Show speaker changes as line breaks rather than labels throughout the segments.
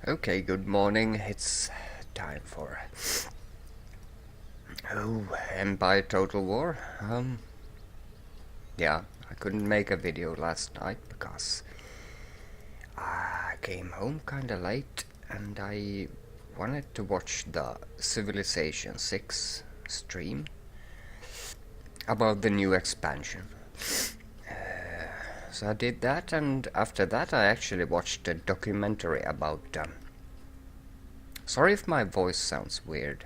Okay, good morning. It's time for Empire Total War. Yeah, I couldn't make a video last night because I came home kinda late and I wanted to watch the Civilization 6 stream about the new expansion. So I did that, and after that I actually watched a documentary about sorry if my voice sounds weird.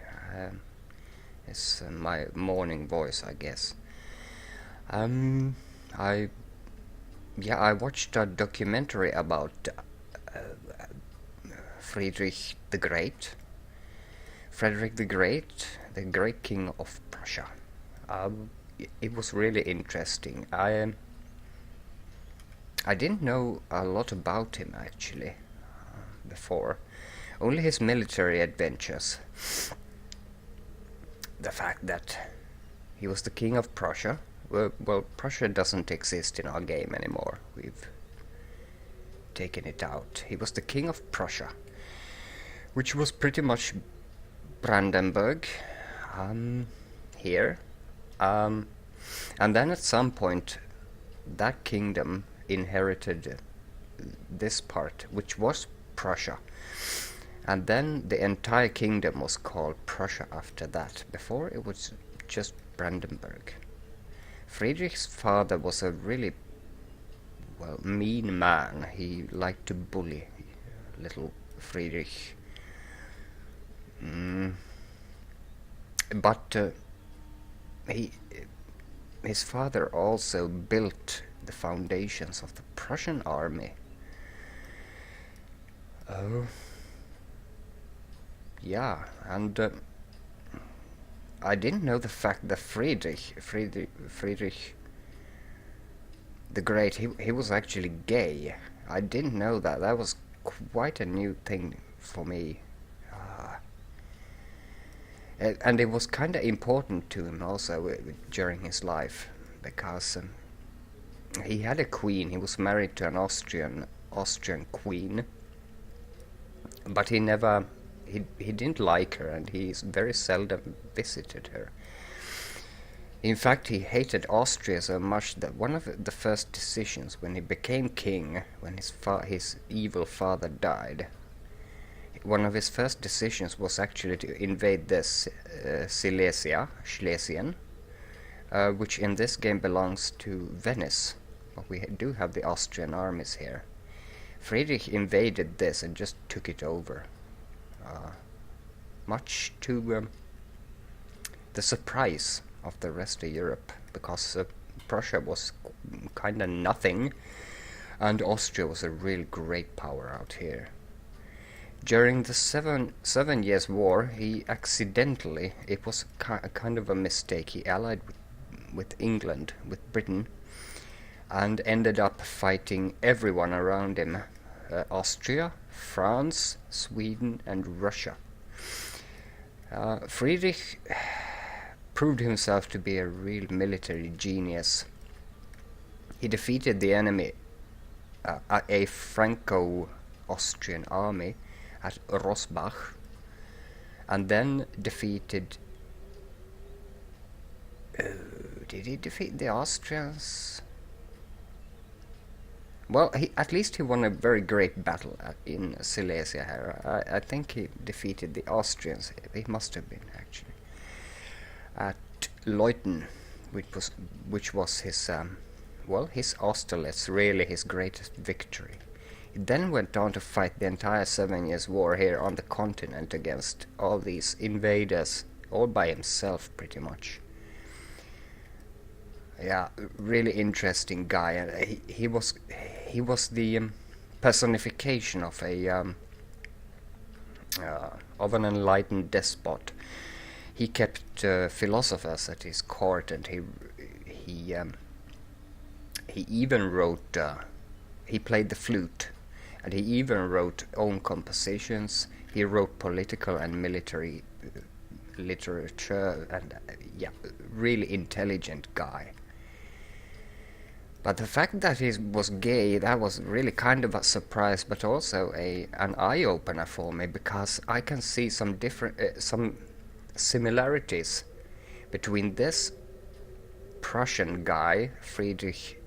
It's my morning voice, I guess. Um, I I watched a documentary about Friedrich the Great. Frederick the Great King of Prussia. It was really interesting. I didn't know a lot about him actually before. Only his military adventures. The fact that he was the king of Prussia. Well, Prussia doesn't exist in our game anymore. We've taken it out. He was the king of Prussia, which was pretty much Brandenburg, here. And then at some point, that kingdom inherited this part, which was Prussia. And then the entire kingdom was called Prussia after that. Before it was just Brandenburg. Friedrich's father was a really, mean man. He liked to bully little Friedrich. But his father also built the foundations of the Prussian army. Oh, yeah, and I didn't know the fact that Friedrich the Great, he was actually gay. I didn't know that. That was quite a new thing for me. And it was kind of important to him also during his life, because he had a queen. He was married to an Austrian queen, but he didn't like her, and he very seldom visited her. In fact, he hated Austria so much that one of the first decisions when he became king, when his evil father died, one of his first decisions was actually to invade this Schlesien, which in this game belongs to Venice. But we do have the Austrian armies here. Friedrich invaded this and just took it over, much to the surprise of the rest of Europe, because Prussia was kind of nothing, and Austria was a real great power out here. During the seven Years' War, he accidentally, it was kind of a mistake, he allied with England, with Britain, and ended up fighting everyone around him. Austria, France, Sweden, and Russia. Friedrich proved himself to be a real military genius. He defeated the enemy, a Franco-Austrian army at Rosbach, and then defeated... did he defeat the Austrians? Well, at least he won a very great battle in Silesia here. I think he defeated the Austrians. He must have been, actually. At Leuthen, which was his his Austerlitz, really his greatest victory. He then went on to fight the entire 7 Years' War here on the continent against all these invaders, all by himself, pretty much. Yeah, really interesting guy, and he was the personification of an enlightened despot. He kept philosophers at his court, and he even wrote. He played the flute, and he even wrote own compositions. He wrote political and military literature, and really intelligent guy. But the fact that he was gay, that was really kind of a surprise, but also an eye opener for me, because I can see some similarities between this Prussian guy, Friedrich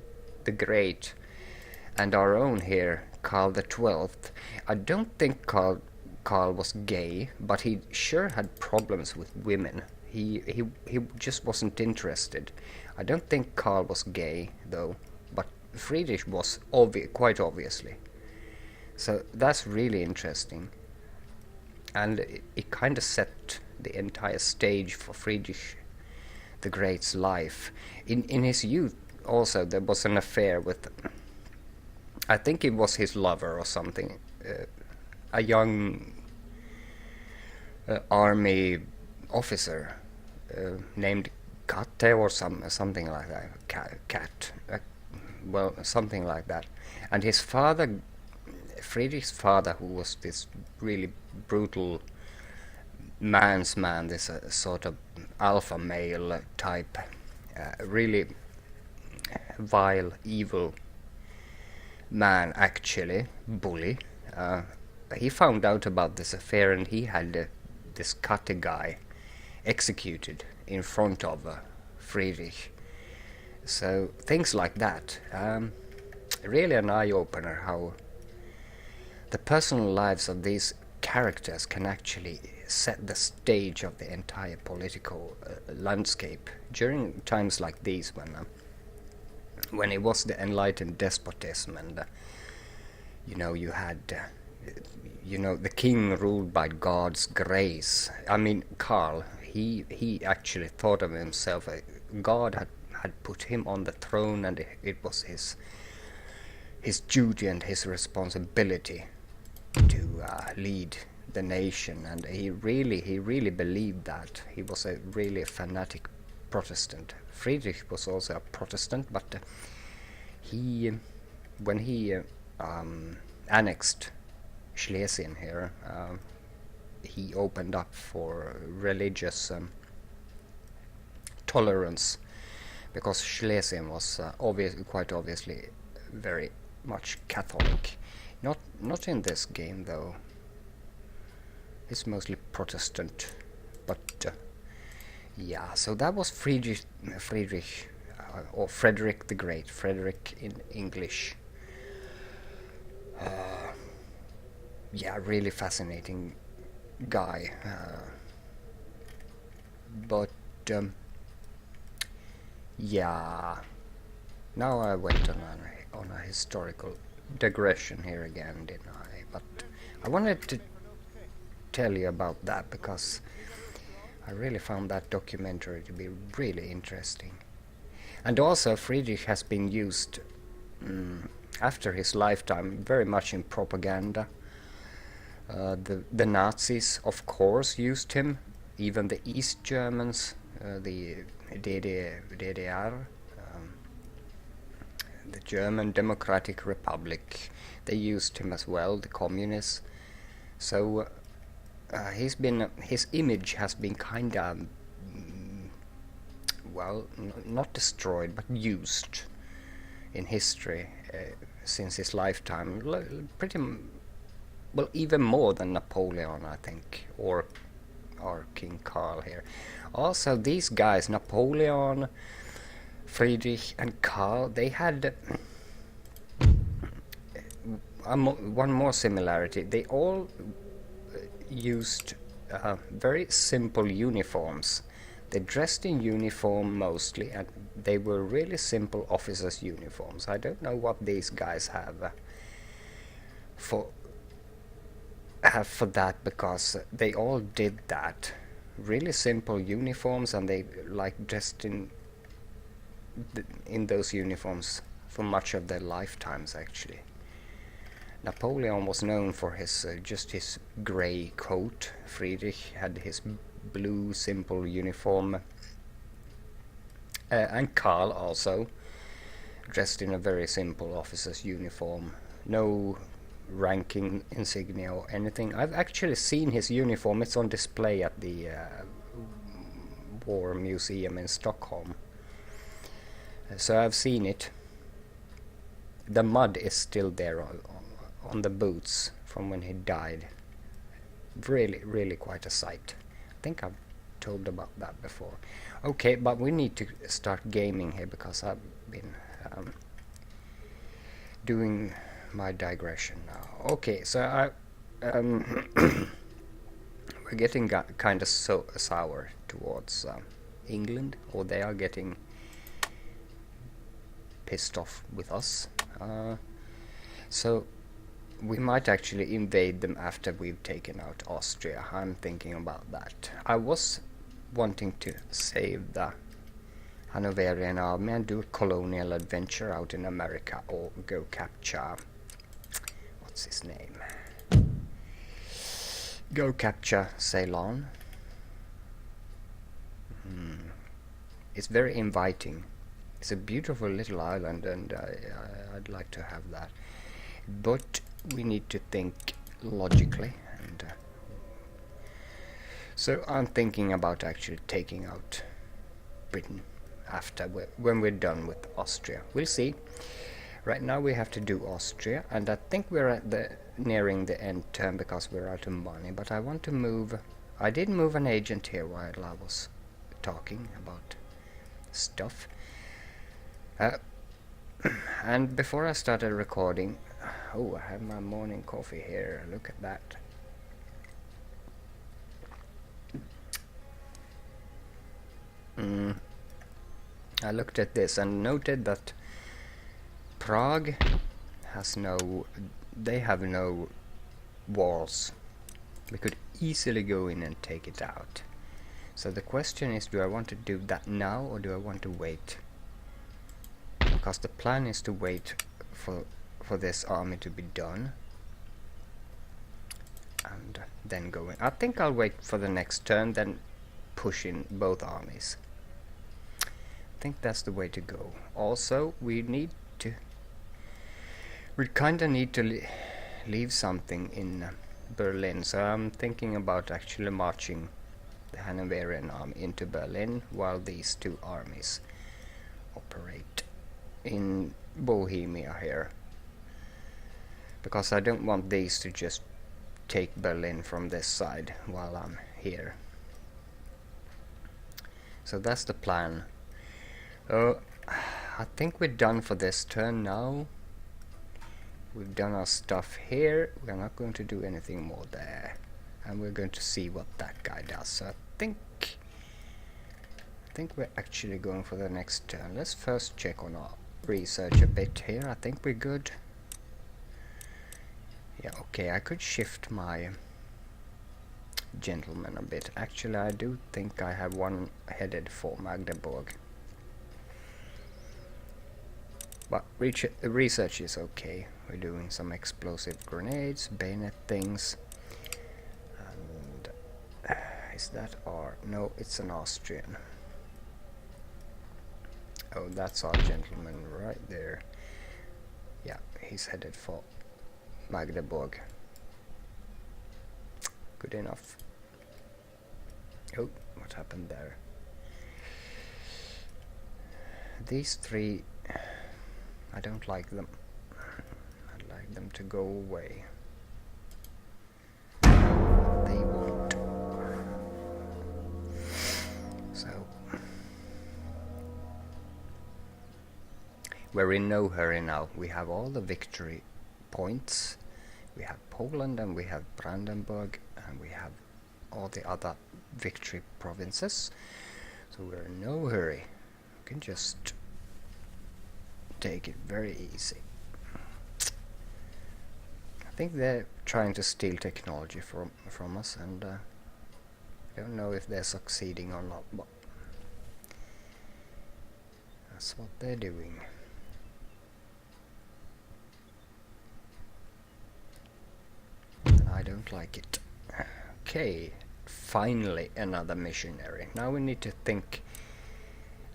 the Great, and our own here, Karl the XII. I don't think Karl was gay, but he sure had problems with women. He just wasn't interested. I don't think Karl was gay though, but Friedrich was quite obviously. So that's really interesting, and it kind of set the entire stage for Friedrich the Great's life. In his youth, also there was an affair with, I think it was his lover or something, a young army officer named Katte or something like that, cat, well, something like that. And his father, Friedrich's father, who was this really brutal man's man, this sort of alpha male type, really vile, evil man, actually, bully. He found out about this affair, and he had this Katte guy executed in front of Friedrich. So things like that. Really an eye-opener how the personal lives of these characters can actually set the stage of the entire political landscape during times like these, when it was the enlightened despotism, and you had the king ruled by God's grace. I mean, Karl, he actually thought of himself, God had put him on the throne, and it was his duty and his responsibility to lead the nation, and he really believed that. He was a really fanatic Protestant. Friedrich was also a Protestant, but when he annexed Schlesien here, he opened up for religious tolerance, because Schlesien was quite obviously very much Catholic. Not in this game though. It's mostly Protestant, but yeah. So that was Friedrich, or Frederick the Great. Frederick in English. Yeah, really fascinating guy. But yeah. Now I went on a historical digression here again, didn't I? But I wanted to tell you about that because I really found that documentary to be really interesting. And also Friedrich has been used after his lifetime very much in propaganda. The Nazis, of course, used him. Even the East Germans, the DDR, the German Democratic Republic, they used him as well, the communists. So his image has been kind of, well, not destroyed, but used in history since his lifetime. Pretty, well, even more than Napoleon, I think, or King Karl here. Also, these guys, Napoleon, Friedrich, and Karl, they had one more similarity. They all used very simple uniforms. They dressed in uniform mostly, and they were really simple officers' uniforms. I don't know what these guys have for that, because they all did that. Really simple uniforms, and they dressed in those uniforms for much of their lifetimes, actually. Napoleon was known for his just his grey coat. Friedrich had his blue simple uniform, and Karl also dressed in a very simple officer's uniform. No ranking insignia or anything. I've actually seen his uniform. It's on display at the War Museum in Stockholm. So I've seen it. the mud is still there on the boots from when he died. Really, really quite a sight. I think I've told about that before. Okay, but we need to start gaming here because I've been doing my digression now. Okay, so I we're getting kind of sour towards England, or they are getting pissed off with us. So we might actually invade them after we've taken out Austria. I'm thinking about that. I was wanting to save the Hanoverian army and do a colonial adventure out in America, or go capture, what's his name? Go capture Ceylon. It's very inviting. It's a beautiful little island, and I'd like to have that. But we need to think logically, and so I'm thinking about actually taking out Britain after when we're done with Austria. We'll see. Right now we have to do Austria, and I think we're at nearing the end term because we're out of money. But I want to move. I did move an agent here while I was talking about stuff. And before I started recording, oh, I have my morning coffee here. Look at that. I looked at this and noted that Prague has they have no walls. We could easily go in and take it out. So the question is, do I want to do that now, or do I want to wait? Because the plan is to wait for this army to be done and then go in. I think I'll wait for the next turn, then push in both armies. I think that's the way to go. Also, we kinda need to leave something in Berlin, so I'm thinking about actually marching the Hanoverian army into Berlin while these two armies operate in Bohemia here, because I don't want these to just take Berlin from this side while I'm here. So that's the plan. I think we're done for this turn now. We've done our stuff here. We're not going to do anything more there, and we're going to see what that guy does. So I think we're actually going for the next turn. Let's first check on our research a bit here. I think we're good. Yeah, okay, I could shift my gentleman a bit. Actually, I do think I have one headed for Magdeburg. But research is okay. We're doing some explosive grenades, bayonet things. And is that no, it's an Austrian. Oh, that's our gentleman right there. Yeah, he's headed for Magdeburg. Good enough. Oh, what happened there? These three, I don't like them. I'd like them to go away. They won't. So we're in no hurry now. We have all the victory points. We have Poland, and we have Brandenburg, and we have all the other victory provinces. So we're in no hurry. We can just take it very easy. I think they're trying to steal technology from us, and I don't know if they're succeeding or not, but that's what they're doing. I don't like it. Okay, finally another missionary. Now we need to think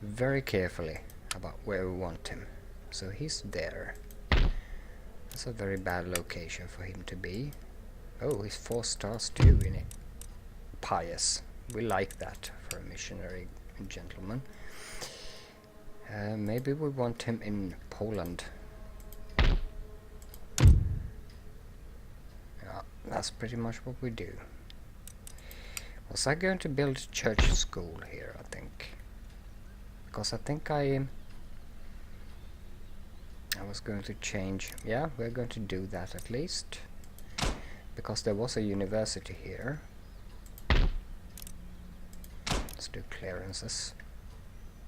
very carefully about where we want him. So he's there. That's a very bad location for him to be. Oh, he's 4 stars too in it. Pious. We like that for a missionary gentleman. Maybe we want him in Poland. that's pretty much what we do. Was I going to build a church school here, I think? Because I think I was going to change. Yeah, we're going to do that at least. Because there was a university here. Let's do clearances.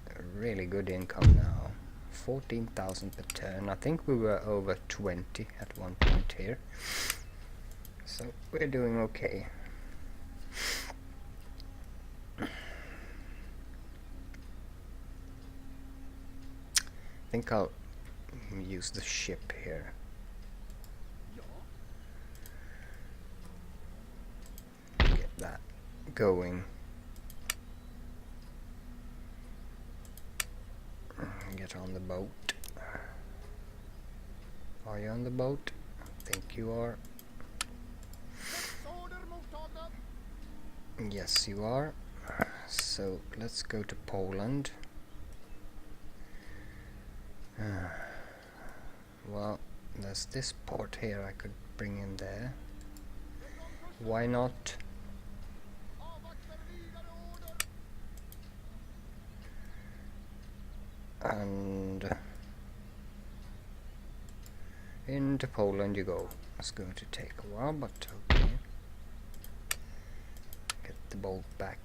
A really good income now. 14,000 per turn. I think we were over 20 at one point here. So we're doing okay. I think I'll use the ship here. Get that going. Get on the boat. Are you on the boat? I think you are. Yes, you are. So let's go to Poland. Well, there's this port here I could bring in there. Why not? And into Poland you go. It's going to take a while, but okay. Get the boat back.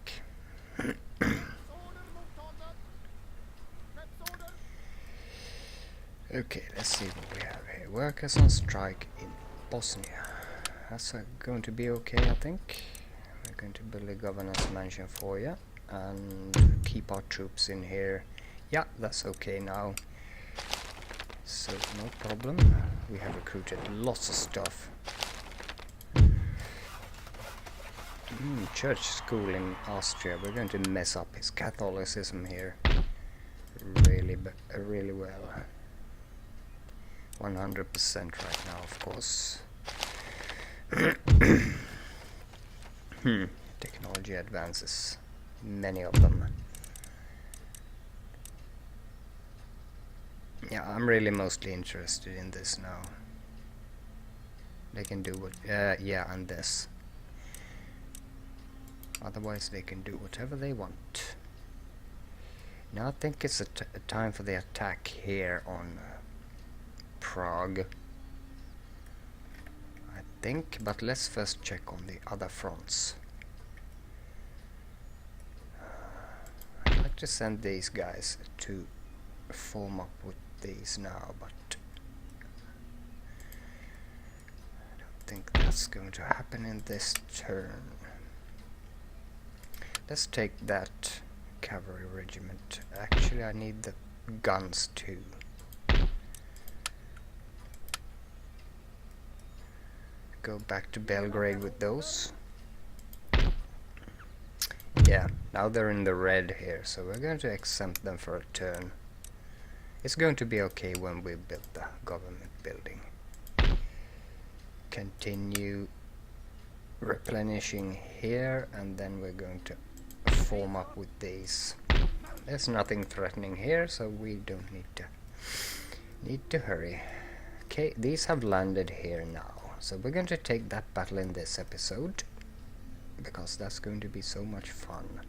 Okay, let's see what we have here. Workers on strike in Bosnia. That's going to be okay, I think. We're going to build a governor's mansion for you and keep our troops in here. Yeah, that's okay now. So, no problem. We have recruited lots of stuff. Church school in Austria. We're going to mess up his Catholicism here. Really well. 100% right now, of course. Technology advances. Many of them. Yeah, I'm really mostly interested in this now. They can do what... yeah, and this. Otherwise they can do whatever they want. Now I think it's a time for the attack here on Prague. I think, but let's first check on the other fronts. I'd like to send these guys to form up with these now, but I don't think that's going to happen in this turn. Let's take that cavalry regiment. Actually, I need the guns too. Go back to Belgrade with those. Yeah, now they're in the red here, so we're going to exempt them for a turn. It's going to be okay when we build the government building. Continue replenishing here, and then we're going to form up with these. There's nothing threatening here, so we don't need to hurry. Okay, these have landed here now, so we're going to take that battle in this episode because that's going to be so much fun.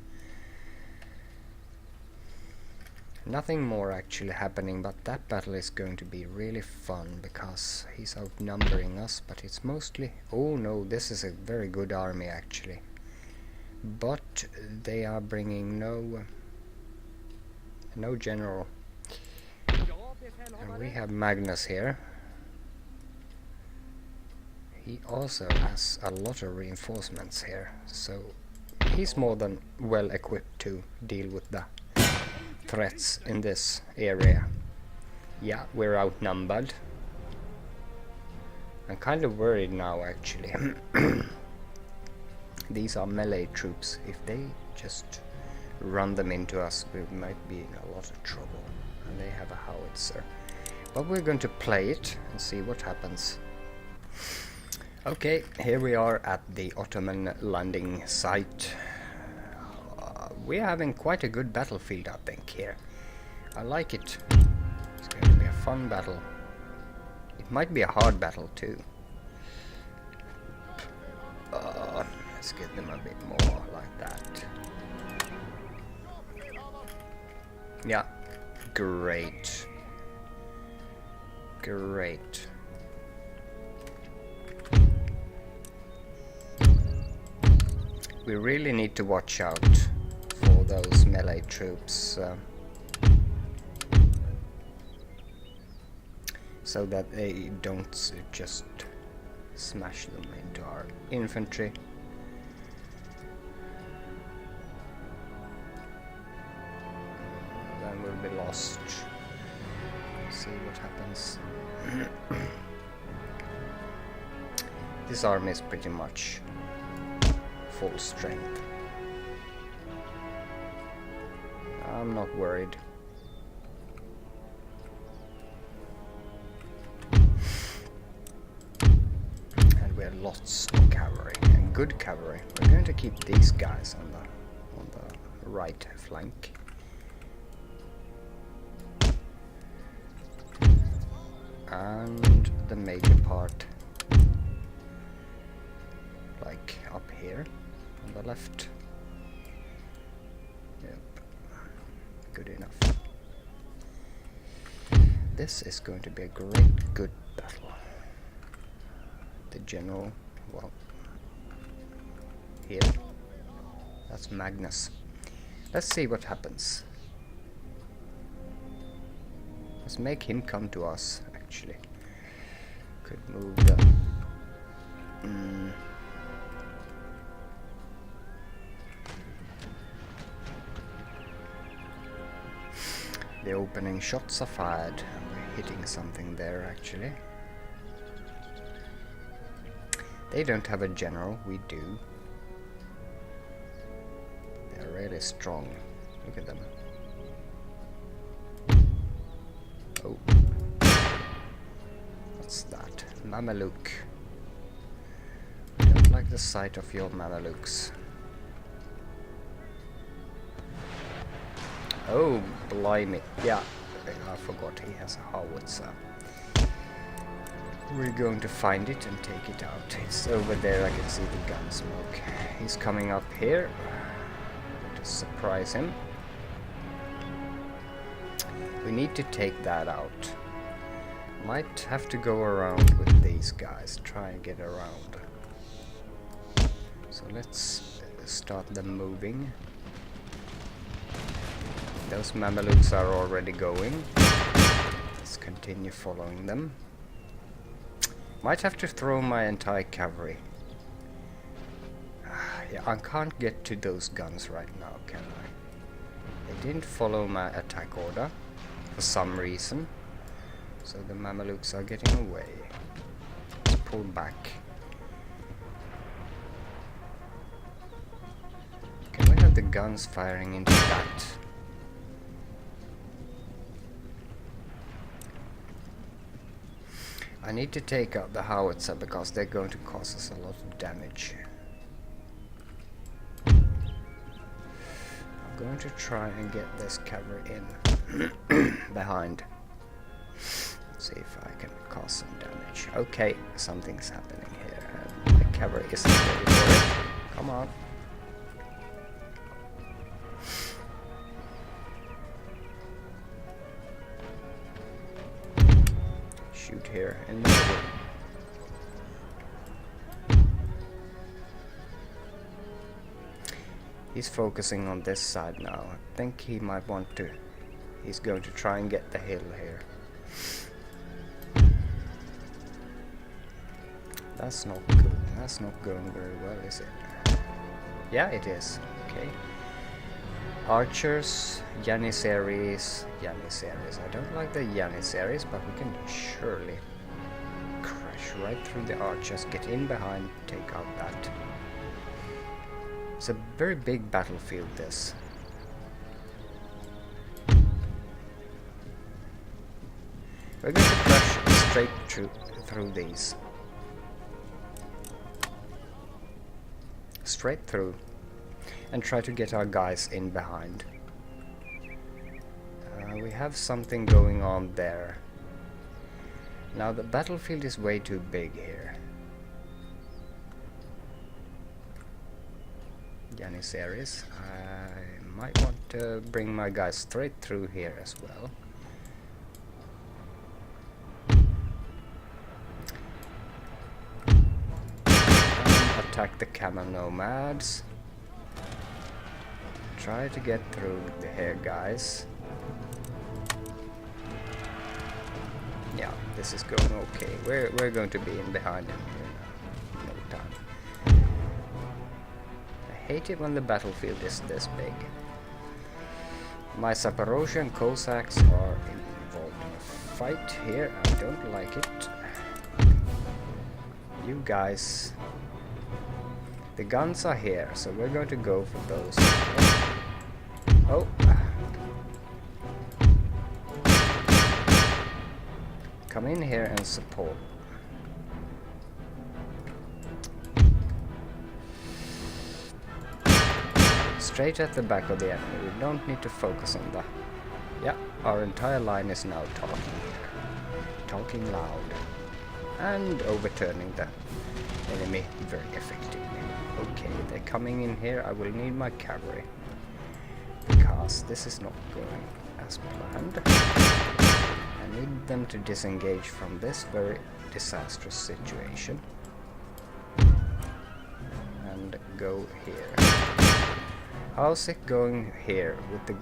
Nothing more actually happening, but that battle is going to be really fun because he's outnumbering us, but it's mostly... Oh no, this is a very good army actually. But they are bringing no general. And we have Magnus here. He also has a lot of reinforcements here, so he's more than well equipped to deal with the threats in this area. Yeah, we're outnumbered. I'm kind of worried now actually. These are melee troops. If they just run them into us, we might be in a lot of trouble. And they have a howitzer. But we're going to play it and see what happens. Okay, here we are at the Ottoman landing site. We're having quite a good battlefield, I think, here. I like it. It's going to be a fun battle. It might be a hard battle too. Let's get them a bit more like that. Yeah, great. Great. We really need to watch out for those melee troops, so that they don't just smash them into our infantry. Then we'll be lost. See what happens. This army is pretty much full strength. I'm not worried. And we have lots of cavalry, and good cavalry. We're going to keep these guys on the right flank. And the major part, like up here on the left. Yep, good enough. This is going to be a good battle. The general, well, here, that's Magnus. Let's see what happens. Let's make him come to us. Actually, could move the opening shots are fired, and we're hitting something there actually. They don't have a general, we do. They're really strong. Look at them. Oh. What's that? Mameluke. I don't like the sight of your Mamelukes. Oh, blimey. Yeah, I forgot he has a howitzer. We're going to find it and take it out. It's over there, I can see the gun smoke. He's coming up here. To surprise him. We need to take that out. Might have to go around with these guys, try and get around. So let's start them moving. Those Mamelukes are already going. Let's continue following them. Might have to throw my entire cavalry. Yeah, I can't get to those guns right now, can I? They didn't follow my attack order for some reason. So the Mamelukes are getting away. Let's pull back. Can we have the guns firing into that? I need to take out the howitzer because they're going to cause us a lot of damage. I'm going to try and get this cavalry in behind. See if I can cause some damage. Okay, something's happening here. And the cavalry isn't ready for it. Come on. Shoot here in the middle. He's focusing on this side now. I think he might want to. He's going to try and get the hill here. That's not good. That's not going very well, is it? Yeah, it is. Okay. Archers, Janissaries. I don't like the Janissaries, but we can surely crash right through the archers, get in behind, take out that. It's a very big battlefield, this. We're going to crash straight through these. Straight through. And try to get our guys in behind. We have something going on there. Now the battlefield is way too big here. Janissaries. I might want to bring my guys straight through here as well. And attack the camel nomads. Try to get through the here, guys. Yeah, this is going okay. We're going to be in behind him in no time. I hate it when the battlefield is this big. My Zaporozhian Cossacks are involved in a fight here. I don't like it. You guys... The guns are here, so we're going to go for those. Oh! Come in here and support. Straight at the back of the enemy. We don't need to focus on that. Yeah, our entire line is now talking here. Talking loud. And overturning the enemy very effectively. Okay, they're coming in here. I will need my cavalry. Because this is not going as planned. I need them to disengage from this very disastrous situation. And go here. How's it going here with the...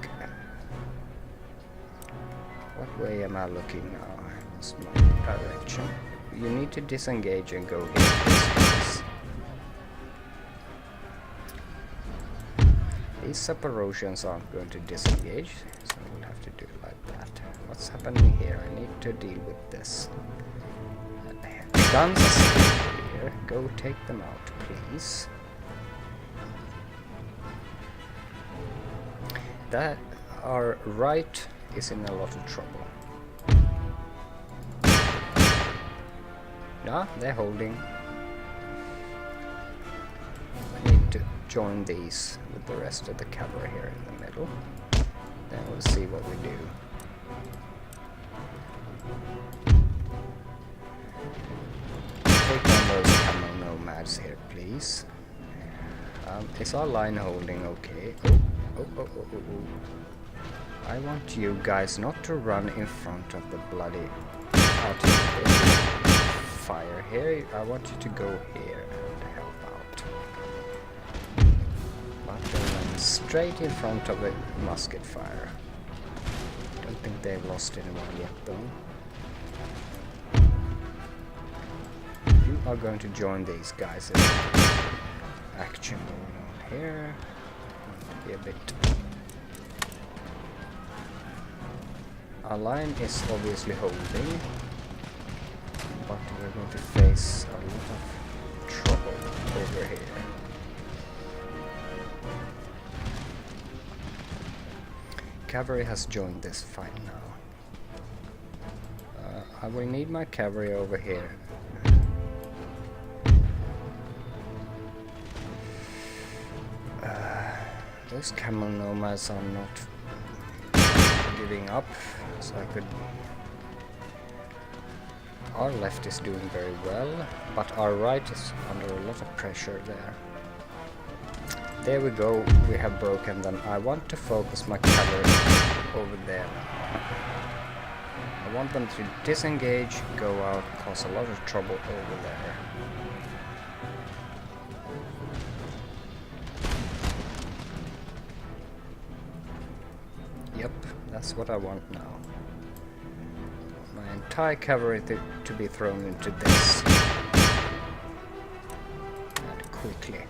What way am I looking now? It's my direction. You need to disengage and go here. These Zaporozhians aren't going to disengage, so we'll have to do it like that. What's happening here? I need to deal with this. The guns are still here. Go take them out, please. That our right is in a lot of trouble. No, they're holding. I need to join these with the rest of the cavalry here in the middle. Then we'll see what we do. Take on those camel nomads here, please. Is our line holding okay? Oh. I want you guys not to run in front of the bloody artillery fire here. I want you to go here and help out. But then straight in front of the musket fire. Don't think they've lost anyone yet though. You are going to join these guys in action going on here. Be a bit. Our line is obviously holding, but we're going to face a lot of trouble over here. Cavalry has joined this fight now. I will need my cavalry over here. Those camel nomads are not giving up, so I could... Our left is doing very well, but our right is under a lot of pressure there. There we go, we have broken them. I want to focus my cavalry over there. I want them to disengage, go out, cause a lot of trouble over there. Yep, that's what I want now. My entire cavalry to be thrown into this. And quickly.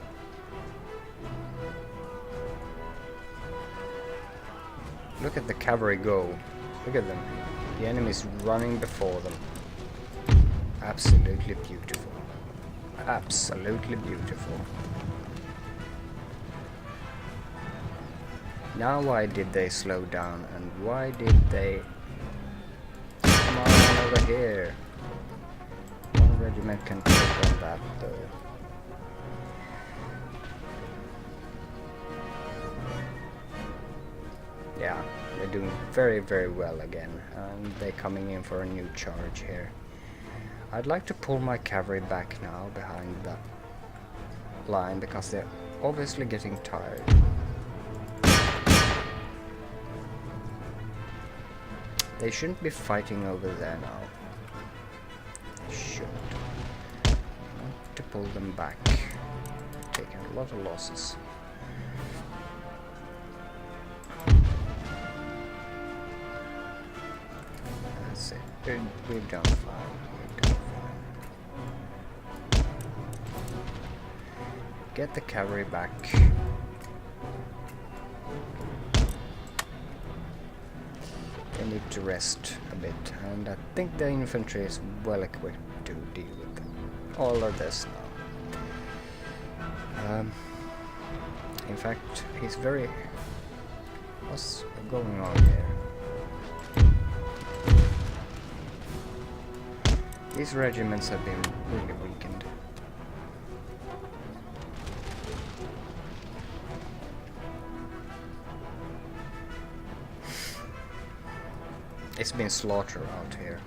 Look at the cavalry go. Look at them. The enemy's running before them. Absolutely beautiful. Absolutely beautiful. Now why did they slow down and why did they... Come on over here. One regiment can take on that though. Yeah, they're doing very, very well again, and they're coming in for a new charge here. I'd like to pull my cavalry back now behind that line because they're obviously getting tired. They shouldn't be fighting over there now. They shouldn't. I want to pull them back. Taking a lot of losses. That's it. We've done fine. We've done fine. Get the cavalry back. They need to rest a bit, and I think the infantry is well equipped to deal with all of this now. In fact, he's very... What's going on here? These regiments have been really weakened. It's been slaughter out here.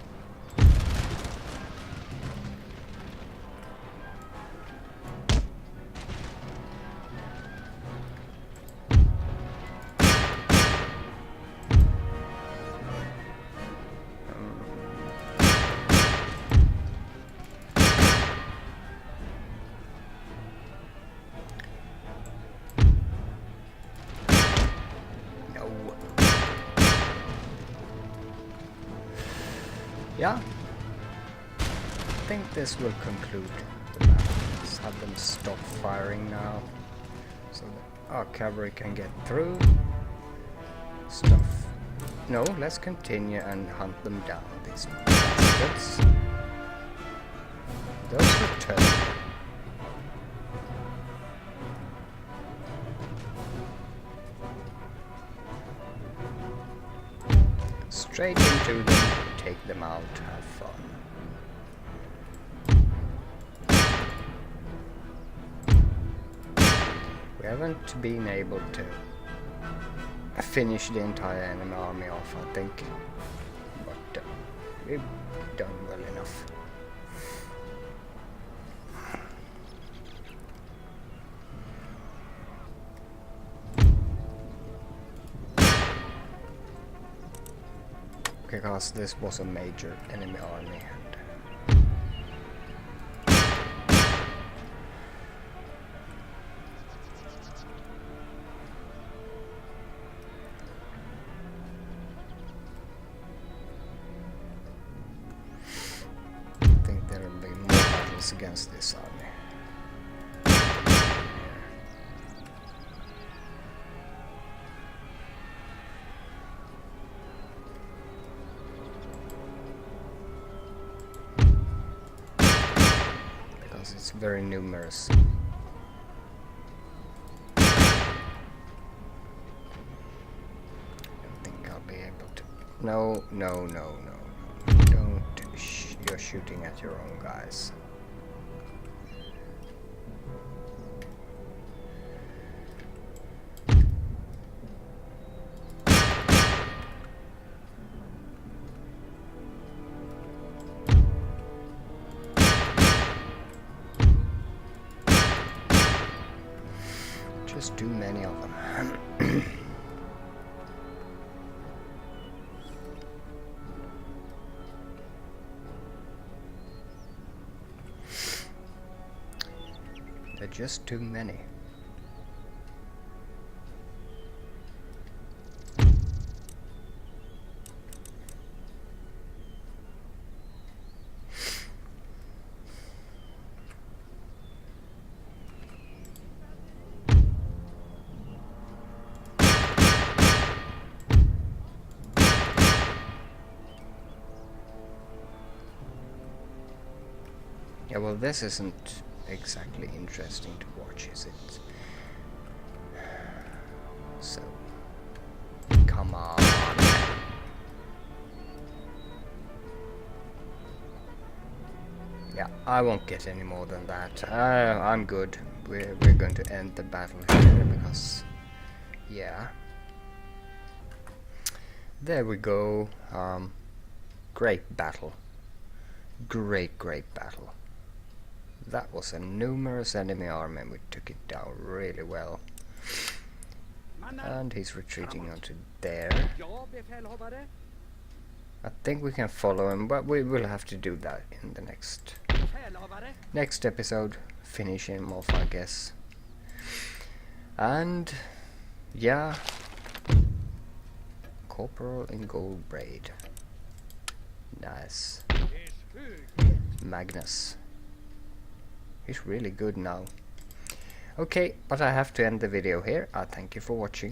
Yeah, I think this will conclude the battle. Let's have them stop firing now, so that our cavalry can get through. Stuff. No, let's continue and hunt them down, these bastards. Those return. Straight into them. Take them out, have fun. We haven't been able to finish the entire enemy army off, I think, but we've done well enough. Because this was a major enemy army, and I think there will be more battles against this army. It's very numerous. I don't think I'll be able to... No. Don't... You're shooting at your own guys. Just too many of them. They're just too many. Yeah, well, this isn't exactly interesting to watch, is it? So, come on. Yeah, I won't get any more than that. I'm good. We're going to end the battle here because, yeah. There we go. Great battle. Great battle. that was a numerous enemy army. We took it down really well. And he's retreating onto there. I think we can follow him, but we will have to do that in the next episode. Finish him off, I guess. And yeah, Corporal in gold braid. Nice. Magnus. He's really good now. Okay, but I have to end the video here. I thank you for watching.